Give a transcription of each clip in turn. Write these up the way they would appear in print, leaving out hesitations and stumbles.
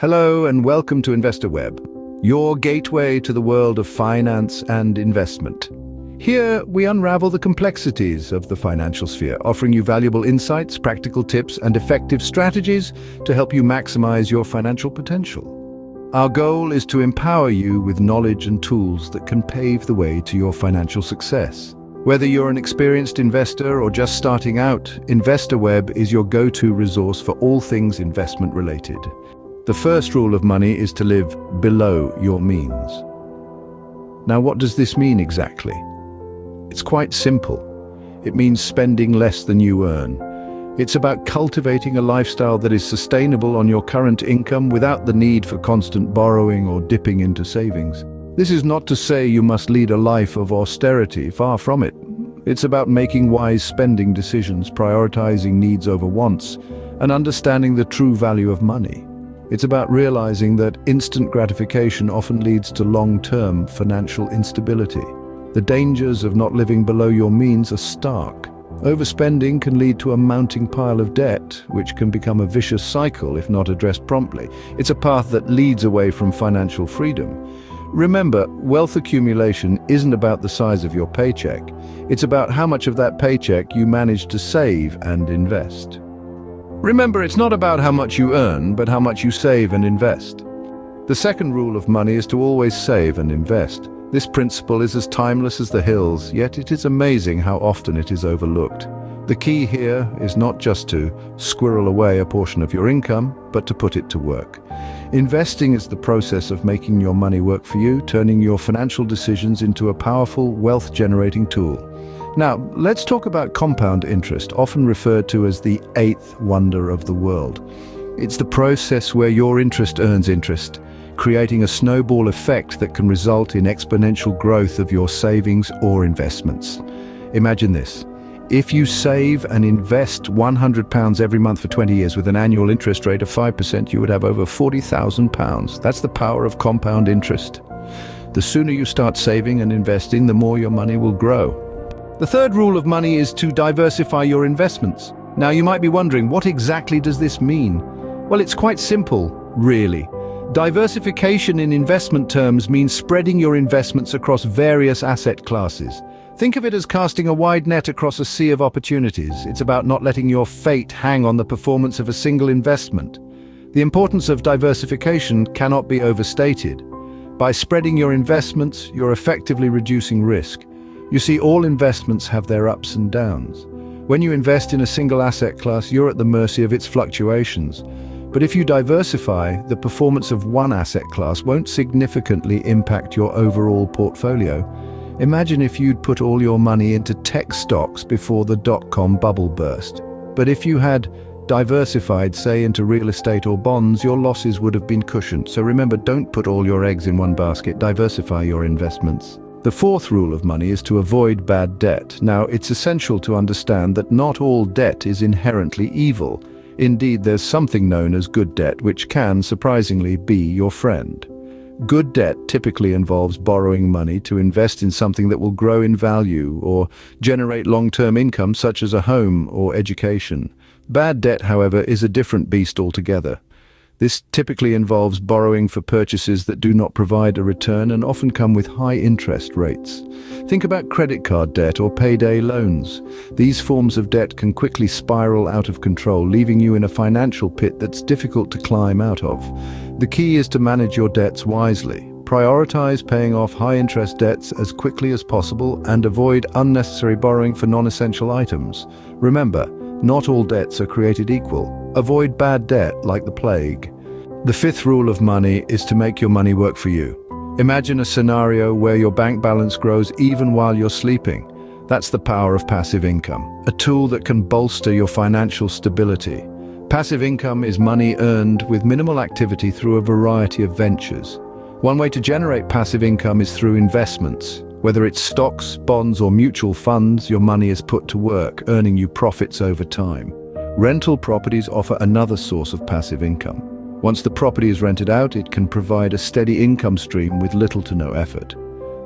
Hello and welcome to InvestorWeb, your gateway to the world of finance and investment. Here, we unravel the complexities of the financial sphere, offering you valuable insights, practical tips, and effective strategies to help you maximize your financial potential. Our goal is to empower you with knowledge and tools that can pave the way to your financial success. Whether you're an experienced investor or just starting out, InvestorWeb is your go-to resource for all things investment-related. The first rule of money is to live below your means. Now, what does this mean exactly? It's quite simple. It means spending less than you earn. It's about cultivating a lifestyle that is sustainable on your current income without the need for constant borrowing or dipping into savings. This is not to say you must lead a life of austerity, far from it. It's about making wise spending decisions, prioritizing needs over wants, and understanding the true value of money. It's about realizing that instant gratification often leads to long-term financial instability. The dangers of not living below your means are stark. Overspending can lead to a mounting pile of debt, which can become a vicious cycle if not addressed promptly. It's a path that leads away from financial freedom. Remember, wealth accumulation isn't about the size of your paycheck. It's about how much of that paycheck you manage to save and invest. Remember, it's not about how much you earn, but how much you save and invest. The second rule of money is to always save and invest. This principle is as timeless as the hills, yet it is amazing how often it is overlooked. The key here is not just to squirrel away a portion of your income, but to put it to work. Investing is the process of making your money work for you, turning your financial decisions into a powerful wealth-generating tool. Now, let's talk about compound interest, often referred to as the eighth wonder of the world. It's the process where your interest earns interest, creating a snowball effect that can result in exponential growth of your savings or investments. Imagine this. If you save and invest £100 every month for 20 years with an annual interest rate of 5%, you would have over £40,000. That's the power of compound interest. The sooner you start saving and investing, the more your money will grow. The third rule of money is to diversify your investments. Now, you might be wondering, what exactly does this mean? Well, it's quite simple, really. Diversification in investment terms means spreading your investments across various asset classes. Think of it as casting a wide net across a sea of opportunities. It's about not letting your fate hang on the performance of a single investment. The importance of diversification cannot be overstated. By spreading your investments, you're effectively reducing risk. You see, all investments have their ups and downs. When you invest in a single asset class, you're at the mercy of its fluctuations. But if you diversify, the performance of one asset class won't significantly impact your overall portfolio. Imagine if you'd put all your money into tech stocks before the dot-com bubble burst. But if you had diversified, say, into real estate or bonds, your losses would have been cushioned. So remember, don't put all your eggs in one basket. Diversify your investments. The fourth rule of money is to avoid bad debt. Now, it's essential to understand that not all debt is inherently evil. Indeed, there's something known as good debt, which can, surprisingly, be your friend. Good debt typically involves borrowing money to invest in something that will grow in value or generate long-term income, such as a home or education. Bad debt, however, is a different beast altogether. This typically involves borrowing for purchases that do not provide a return and often come with high interest rates. Think about credit card debt or payday loans. These forms of debt can quickly spiral out of control, leaving you in a financial pit that's difficult to climb out of. The key is to manage your debts wisely. Prioritize paying off high-interest debts as quickly as possible and avoid unnecessary borrowing for non-essential items. Remember, not all debts are created equal. Avoid bad debt like the plague. The fifth rule of money is to make your money work for you. Imagine a scenario where your bank balance grows even while you're sleeping. That's the power of passive income, a tool that can bolster your financial stability. Passive income is money earned with minimal activity through a variety of ventures. One way to generate passive income is through investments. Whether it's stocks, bonds, or mutual funds, your money is put to work, earning you profits over time. Rental properties offer another source of passive income. Once the property is rented out, it can provide a steady income stream with little to no effort.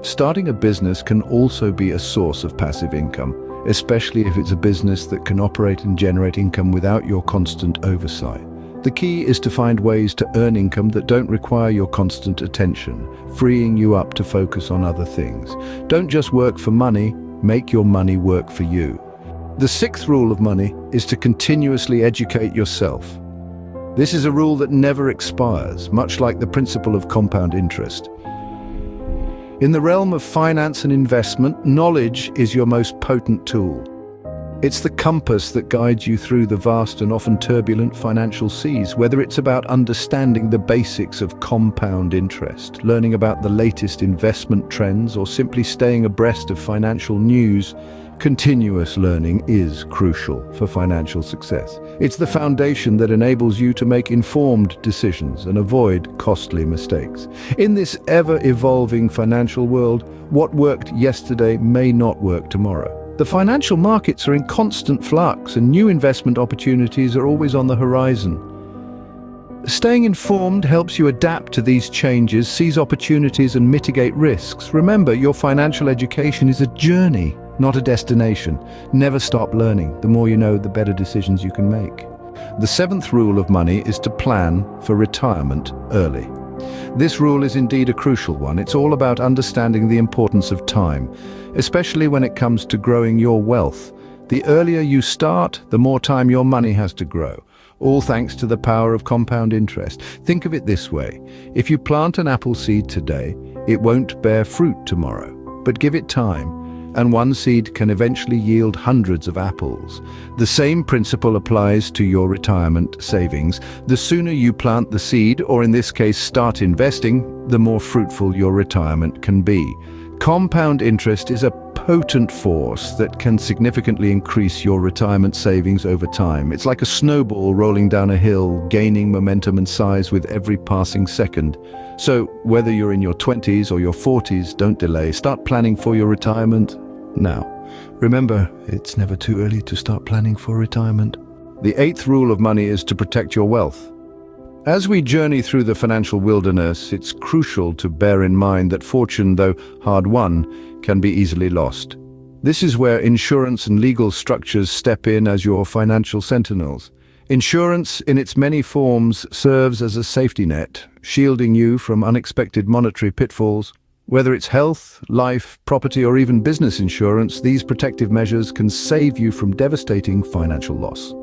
Starting a business can also be a source of passive income, especially if it's a business that can operate and generate income without your constant oversight. The key is to find ways to earn income that don't require your constant attention, freeing you up to focus on other things. Don't just work for money, make your money work for you. The sixth rule of money is to continuously educate yourself. This is a rule that never expires, much like the principle of compound interest. In the realm of finance and investment, knowledge is your most potent tool. It's the compass that guides you through the vast and often turbulent financial seas, whether it's about understanding the basics of compound interest, learning about the latest investment trends, or simply staying abreast of financial news. Continuous learning is crucial for financial success. It's the foundation that enables you to make informed decisions and avoid costly mistakes. In this ever-evolving financial world, what worked yesterday may not work tomorrow. The financial markets are in constant flux, and new investment opportunities are always on the horizon. Staying informed helps you adapt to these changes, seize opportunities, and mitigate risks. Remember, your financial education is a journey, not a destination. Never stop learning. The more you know, the better decisions you can make. The seventh rule of money is to plan for retirement early. This rule is indeed a crucial one. It's all about understanding the importance of time, especially when it comes to growing your wealth. The earlier you start, the more time your money has to grow, all thanks to the power of compound interest. Think of it this way: if you plant an apple seed today, it won't bear fruit tomorrow. But give it time, and one seed can eventually yield hundreds of apples. The same principle applies to your retirement savings. The sooner you plant the seed, or in this case start investing, the more fruitful your retirement can be. Compound interest is a potent force that can significantly increase your retirement savings over time. It's like a snowball rolling down a hill, gaining momentum and size with every passing second. So, whether you're in your 20s or your 40s, don't delay. Start planning for your retirement now. Remember, it's never too early to start planning for retirement. The eighth rule of money is to protect your wealth. As we journey through the financial wilderness, it's crucial to bear in mind that fortune, though hard-won, can be easily lost. This is where insurance and legal structures step in as your financial sentinels. Insurance, in its many forms, serves as a safety net, shielding you from unexpected monetary pitfalls. Whether it's health, life, property, or even business insurance, these protective measures can save you from devastating financial loss.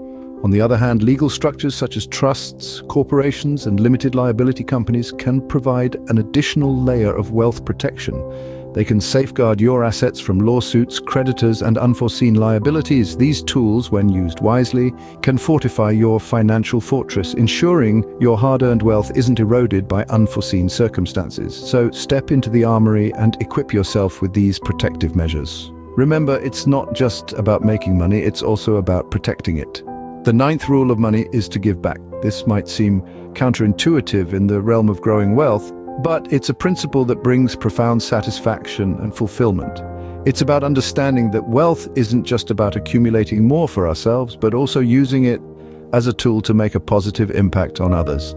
On the other hand, legal structures such as trusts, corporations, and limited liability companies can provide an additional layer of wealth protection. They can safeguard your assets from lawsuits, creditors, and unforeseen liabilities. These tools, when used wisely, can fortify your financial fortress, ensuring your hard-earned wealth isn't eroded by unforeseen circumstances. So step into the armory and equip yourself with these protective measures. Remember, it's not just about making money, it's also about protecting it. The ninth rule of money is to give back. This might seem counterintuitive in the realm of growing wealth, but it's a principle that brings profound satisfaction and fulfillment. It's about understanding that wealth isn't just about accumulating more for ourselves, but also using it as a tool to make a positive impact on others.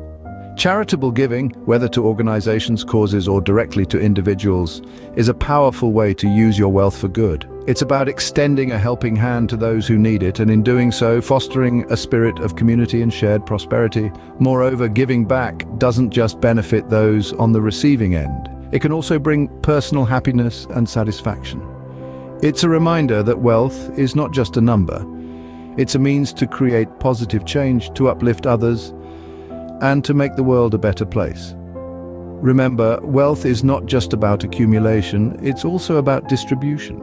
Charitable giving, whether to organizations, causes, or directly to individuals, is a powerful way to use your wealth for good. It's about extending a helping hand to those who need it, and in doing so, fostering a spirit of community and shared prosperity. Moreover, giving back doesn't just benefit those on the receiving end. It can also bring personal happiness and satisfaction. It's a reminder that wealth is not just a number. It's a means to create positive change, to uplift others, and to make the world a better place. Remember, wealth is not just about accumulation, it's also about distribution.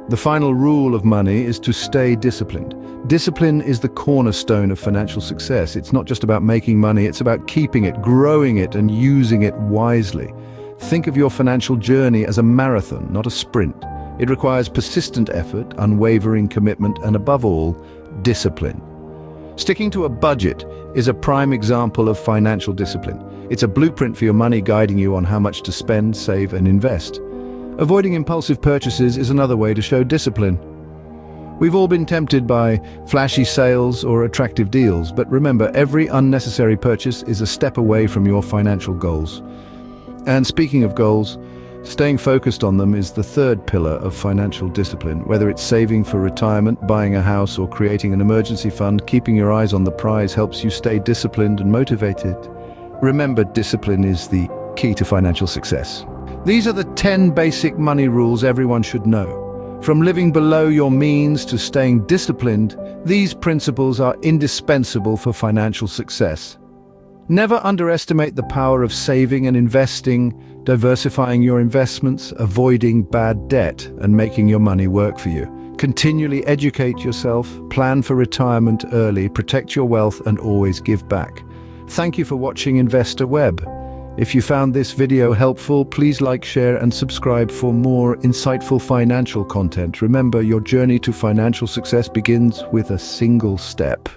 The final rule of money is to stay disciplined. Discipline is the cornerstone of financial success. It's not just about making money, it's about keeping it, growing it, and using it wisely. Think of your financial journey as a marathon, not a sprint. It requires persistent effort, unwavering commitment, and above all, discipline. Sticking to a budget is a prime example of financial discipline. It's a blueprint for your money, guiding you on how much to spend, save, and invest. Avoiding impulsive purchases is another way to show discipline. We've all been tempted by flashy sales or attractive deals, but remember, every unnecessary purchase is a step away from your financial goals. And speaking of goals, Staying focused on them is the third pillar of financial discipline. Whether it's saving for retirement, buying a house, or creating an emergency fund, keeping your eyes on the prize helps you stay disciplined and motivated. Remember, discipline is the key to financial success. These are the 10 basic money rules everyone should know. From living below your means to staying disciplined, these principles are indispensable for financial success. Never underestimate the power of saving and investing, diversifying your investments, avoiding bad debt, and making your money work for you. Continually educate yourself, plan for retirement early, protect your wealth, and always give back. Thank you for watching Investor Web. If you found this video helpful, please like, share, and subscribe for more insightful financial content. Remember, your journey to financial success begins with a single step.